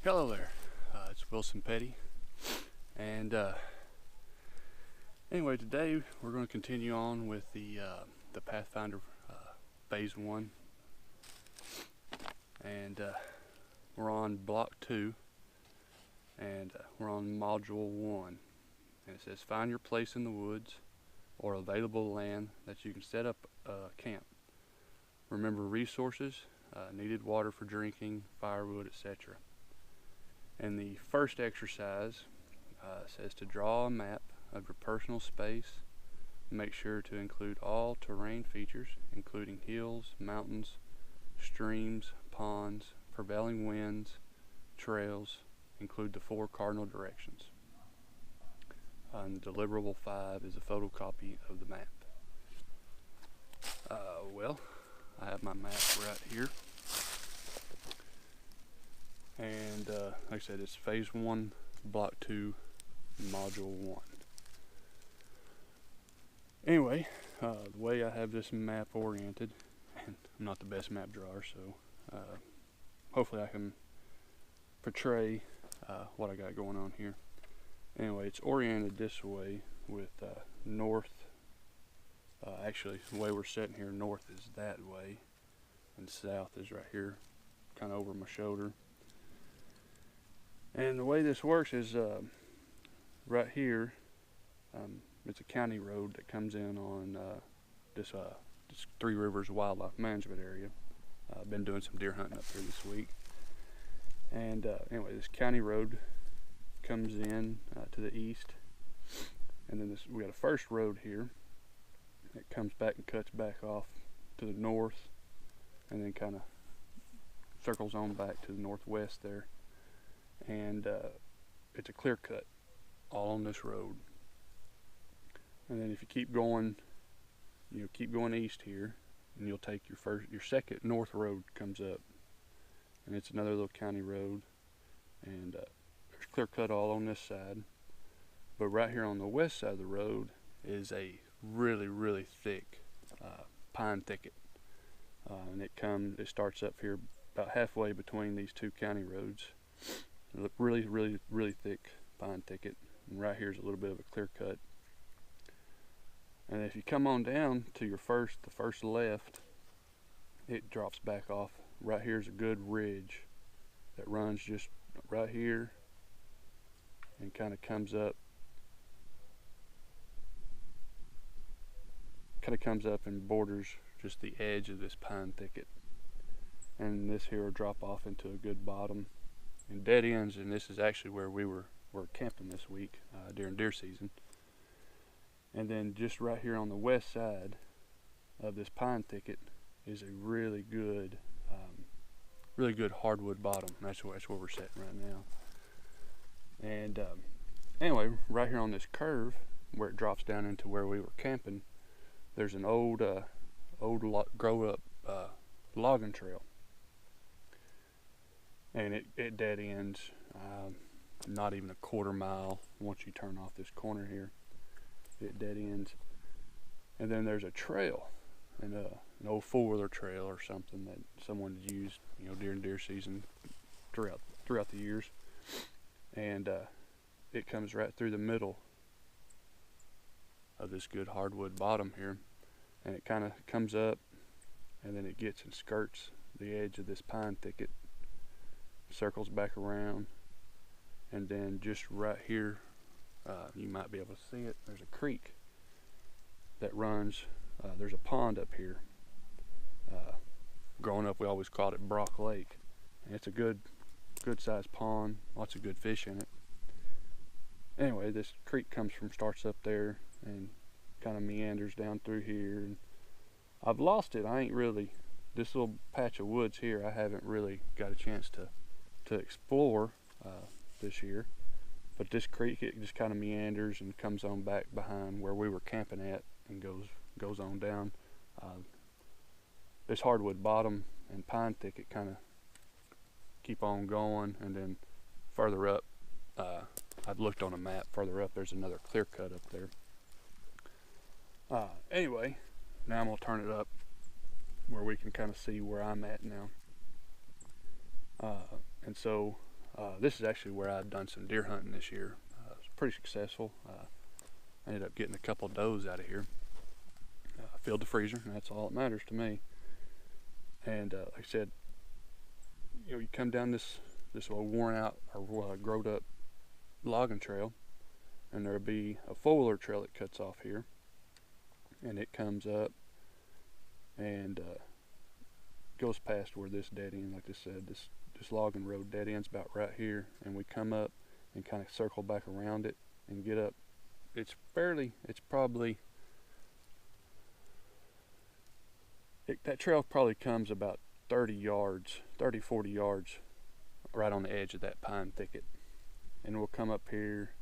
Hello there, it's Wilson Petty, and anyway, today we're going to continue on with the Pathfinder Phase 1, and we're on Block 2, and we're on Module 1, and it says find your place in the woods or available land that you can set up camp. Remember resources, needed water for drinking, firewood, etc. And the first exercise says to draw a map of your personal space. Make sure to include all terrain features, including hills, mountains, streams, ponds, prevailing winds, trails. Include the 4 cardinal directions. And the deliverable 5 is a photocopy of the map. Well, I have my map right here. And like I said, it's Phase 1, Block 2, Module 1. Anyway, the way I have this map oriented, and I'm not the best map drawer, so hopefully I can portray what I got going on here. Anyway, it's oriented this way with north. Actually, the way we're sitting here, north is that way, and south is right here, kind of over my shoulder. And the way this works is right here, it's a county road that comes in on this Three Rivers Wildlife Management Area. I've been doing some deer hunting up here this week. And anyway, this county road comes in to the east. And then we got a first road here that comes back and cuts back off to the north. And then kind of circles on back to the northwest there. And it's a clear cut all on this road. And then if you keep going, keep going east here, and you'll take your second north road comes up, and it's another little county road, and there's clear cut all on this side. But right here on the west side of the road is a really thick pine thicket, and it starts up here about halfway between these 2 county roads. Really thick pine thicket, and right here's a little bit of a clear cut. And if you come on down to the first left, it drops back off. Right here's a good ridge that runs just right here and kind of comes up and borders just the edge of this pine thicket. And this here will drop off into a good bottom and dead ends, and this is actually where we're camping this week during deer season. And then just right here on the west side of this pine thicket is a really good hardwood bottom. That's where we're sitting right now. And anyway, right here on this curve where it drops down into where we were camping, there's an old grow up logging trail. And it dead ends not even a quarter mile once you turn off this corner here. It dead ends. And then there's a trail, and an old 4-wheeler trail or something that someone has used during deer season throughout the years. And it comes right through the middle of this good hardwood bottom here, and it kind of comes up, and then it gets and skirts the edge of this pine thicket, circles back around, and then just right here, you might be able to see it, there's a creek that runs, there's a pond up here. Growing up we always called it Brock Lake, and it's a good sized pond, lots of good fish in it. Anyway, this creek starts up there and kind of meanders down through here, and I've lost it. This little patch of woods here I haven't really got a chance to explore this year. But this creek, it just kind of meanders and comes on back behind where we were camping at and goes on down. This hardwood bottom and pine thicket kind of keep on going, and then further up, I've looked on a map, further up there's another clear cut up there. Anyway, now I'm going to turn it up where we can kind of see where I'm at now. And so This is actually where I've done some deer hunting this year. It was pretty successful. I ended up getting a couple does out of here. Filled the freezer, and that's all that matters to me. And like I said, you come down this worn out or growed up logging trail, and there'll be a four-wheeler trail that cuts off here, and it comes up and goes past where this dead end, like I said, this logging road dead ends about right here, and we come up and kind of circle back around it and get up. It's probably, that trail probably comes about 30 yards, 40 yards right on the edge of that pine thicket. And we'll come up here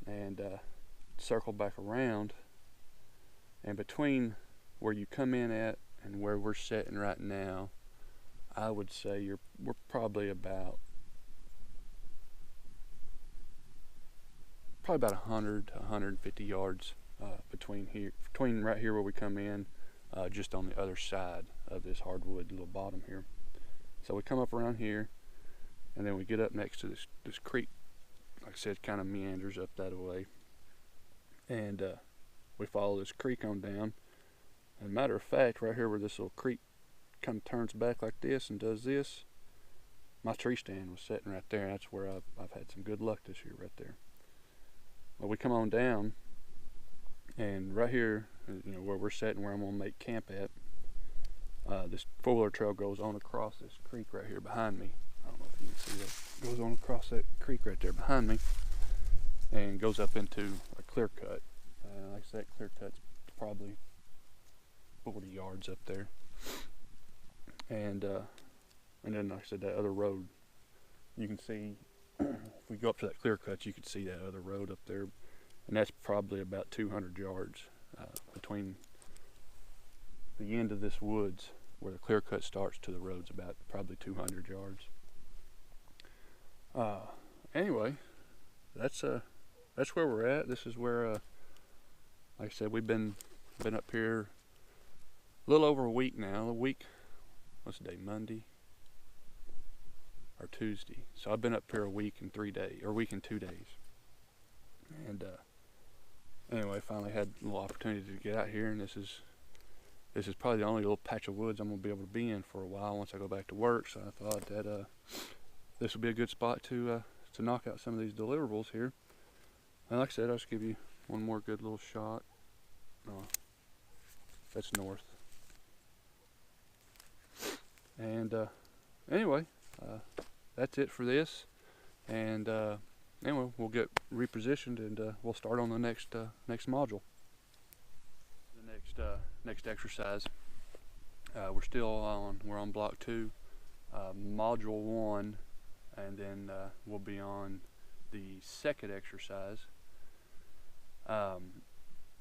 and circle back around, and between where you come in at and where we're sitting right now, I would say we're probably about 100 to 150 yards between right here where we come in, just on the other side of this hardwood little bottom here. So we come up around here, and then we get up next to this creek. Like I said, kind of meanders up that way, and we follow this creek on down. And matter of fact, right here where this little creek kind of turns back like this and does this, my tree stand was sitting right there, and that's where I've had some good luck this year right there. Well, we come on down, and right here, where we're sitting, where I'm gonna make camp at, this four-wheeler trail goes on across this creek right here behind me. I don't know if you can see that. Goes on across that creek right there behind me, and goes up into a clear cut. Like I said, clear cut's probably 40 yards up there. And then, like I said, that other road, you can see, if we go up to that clear cut, you can see that other road up there, and that's probably about 200 yards between the end of this woods where the clear cut starts to the road's about probably 200 yards. Anyway, that's where we're at. This is where, like I said, we've been up here a little over a week now. A week, what's the day? Monday or Tuesday. So I've been up here a week and 3 days, or a week and 2 days. And anyway, finally had a little opportunity to get out here, and this is probably the only little patch of woods I'm gonna be able to be in for a while once I go back to work. So I thought that this would be a good spot to knock out some of these deliverables here. And like I said, I'll just give you one more good little shot. That's north. And anyway, that's it for this. And anyway, we'll get repositioned, and we'll start on the next module. The next exercise. We're on block 2, module 1, and then we'll be on the second exercise. And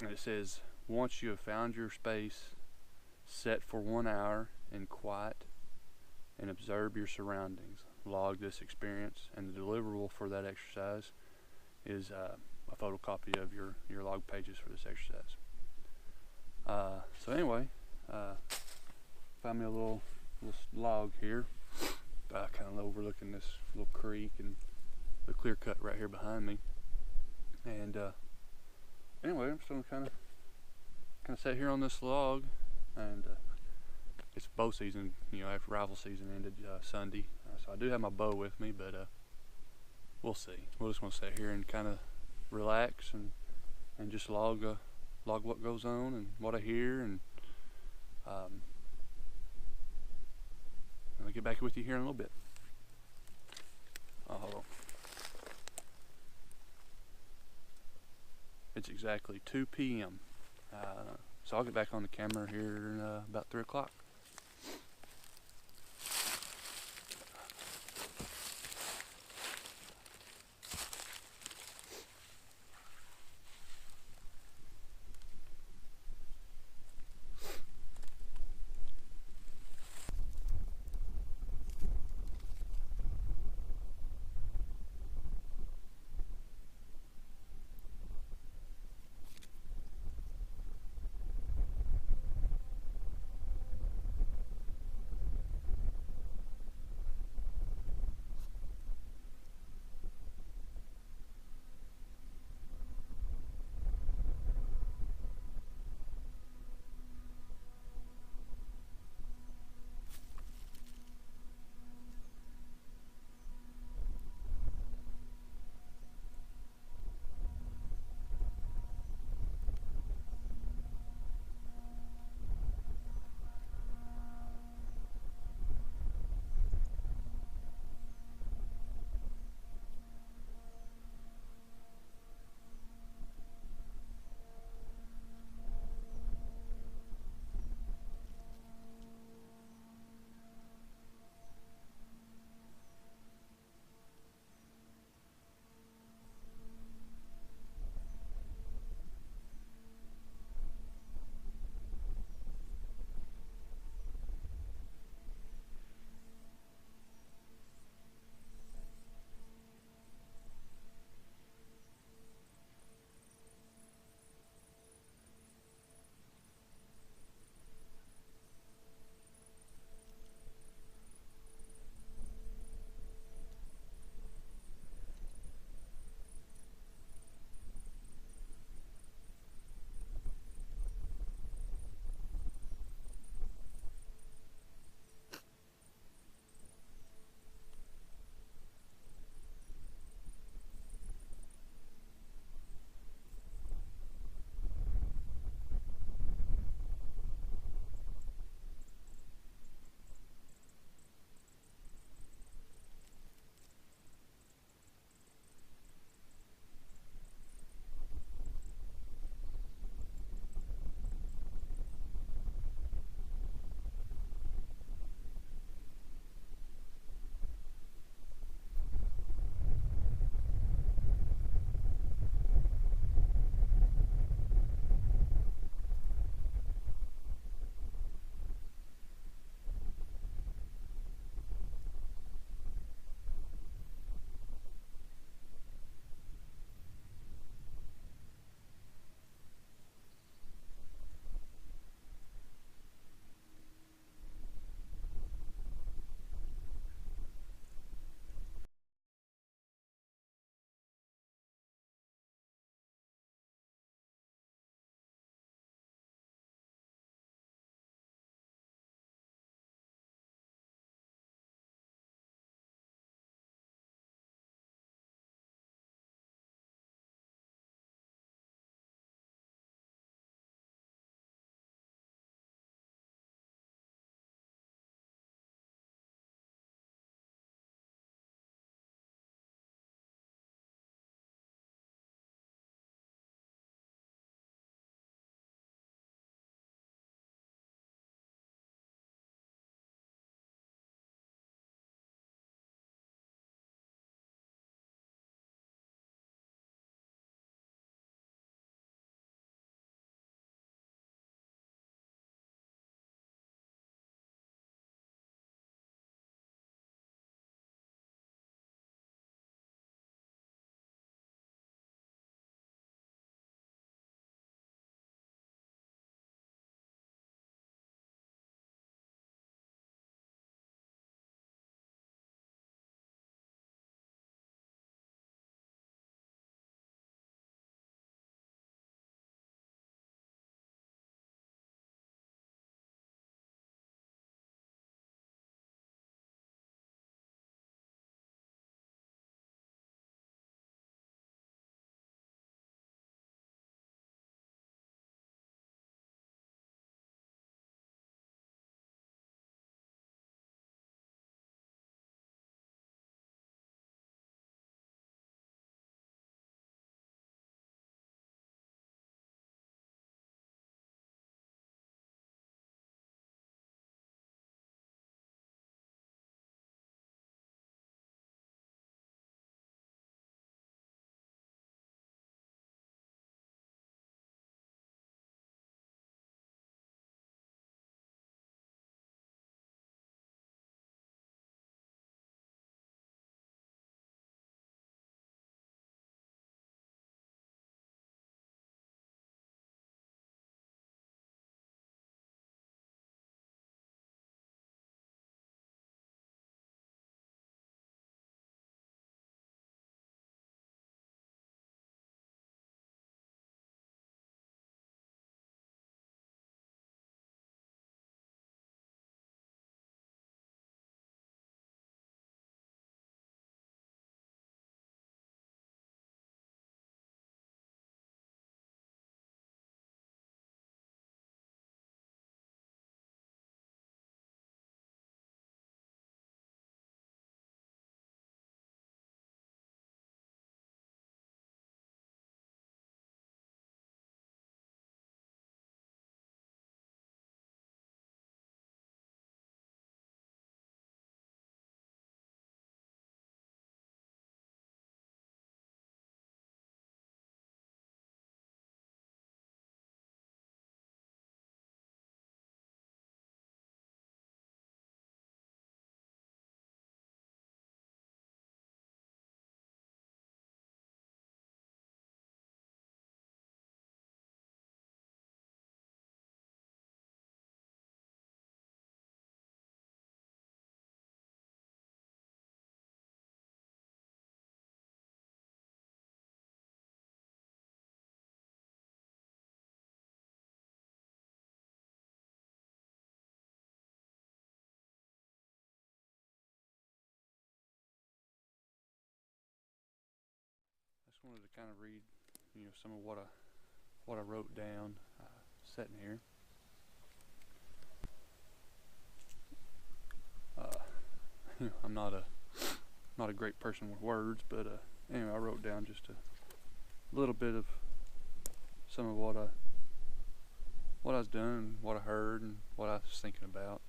it says, once you have found your space, set for 1 hour in quiet and observe your surroundings. Log this experience, and the deliverable for that exercise is a photocopy of your log pages for this exercise. So anyway, found me a little log here, kind of overlooking this little creek and the clear cut right here behind me. And anyway, I'm just gonna kind of sit here on this log, and it's bow season, after rifle season ended Sunday, so I do have my bow with me, but we'll see. We're just gonna sit here and kind of relax and just log what goes on and what I hear, and I'll get back with you here in a little bit. Hold on. It's exactly 2 p.m. So I'll get back on the camera here in about 3 o'clock. wanted to kind of read, some of what I wrote down sitting here. I'm not a great person with words, but anyway, I wrote down just a little bit of some of what I was doing, what I heard, and what I was thinking about.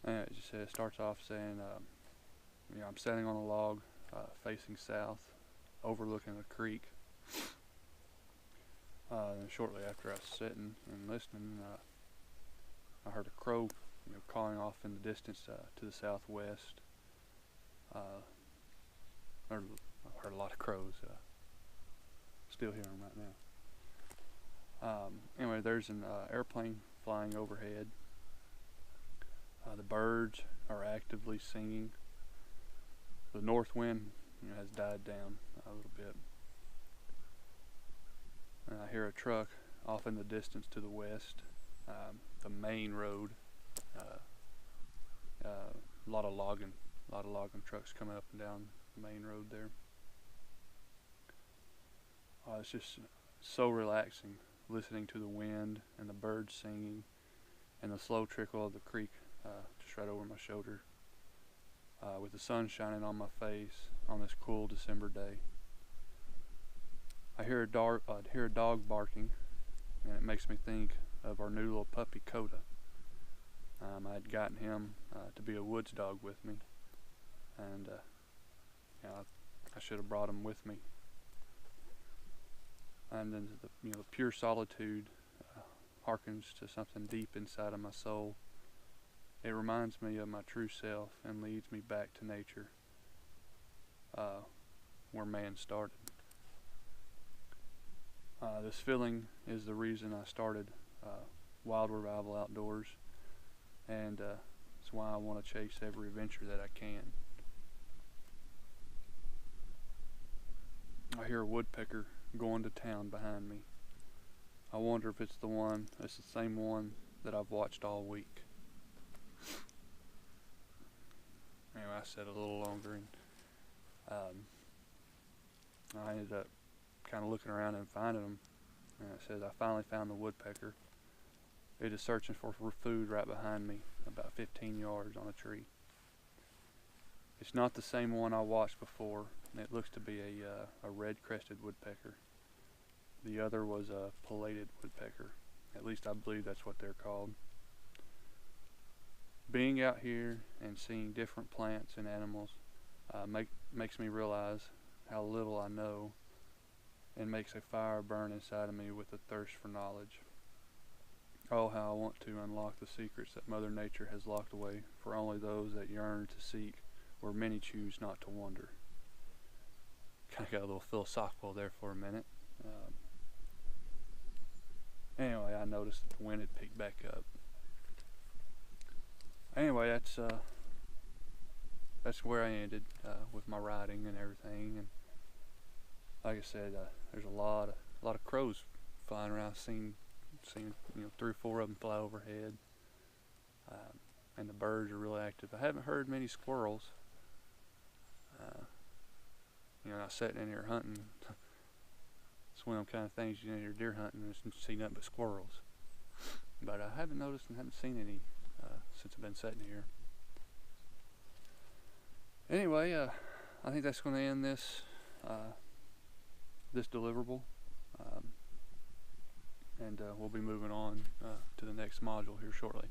And it starts off saying, I'm standing on a log facing south, overlooking a creek. And shortly after I was sitting and listening, I heard a crow, calling off in the distance to the southwest. I heard a lot of crows. Still hear them right now. Anyway, there's an airplane flying overhead. The birds are actively singing. The north wind, has died down a little bit. And I hear a truck off in the distance to the west. The main road. A lot of logging trucks coming up and down the main road there. It's just so relaxing listening to the wind and the birds singing and the slow trickle of the creek just right over my shoulder, with the sun shining on my face on this cool December day. I hear a dog barking, and it makes me think of our new little puppy Coda. I had gotten him to be a woods dog with me, and I should have brought him with me. And then the pure solitude harkens to something deep inside of my soul. It reminds me of my true self and leads me back to nature, where man started. This feeling is the reason I started Wild Revival Outdoors, and it's why I want to chase every adventure that I can. I hear a woodpecker going to town behind me. I wonder if it's the same one that I've watched all week. Anyway, I said a little longer, and I ended up kind of looking around and finding them. And it says, I finally found the woodpecker. It is searching for food right behind me, about 15 yards on a tree. It's not the same one I watched before, and it looks to be a red-crested woodpecker. The other was a pileated woodpecker. At least I believe that's what they're called. Being out here and seeing different plants and animals makes me realize how little I know, and makes a fire burn inside of me with a thirst for knowledge. Oh, how I want to unlock the secrets that Mother Nature has locked away for only those that yearn to seek where many choose not to wander. Kind of got a little philosophical there for a minute. Anyway, I noticed that the wind had picked back up. Anyway, that's where I ended with my writing and everything. And like I said, there's a lot of crows flying around. I've seen 3 or 4 of them fly overhead, and the birds are real active. I haven't heard many squirrels. I was sitting in here hunting. It's one of them kind of things, you're deer hunting and see nothing but squirrels. But I haven't noticed and haven't seen any since I've been sitting here. Anyway, I think that's going to end this deliverable, and we'll be moving on to the next module here shortly.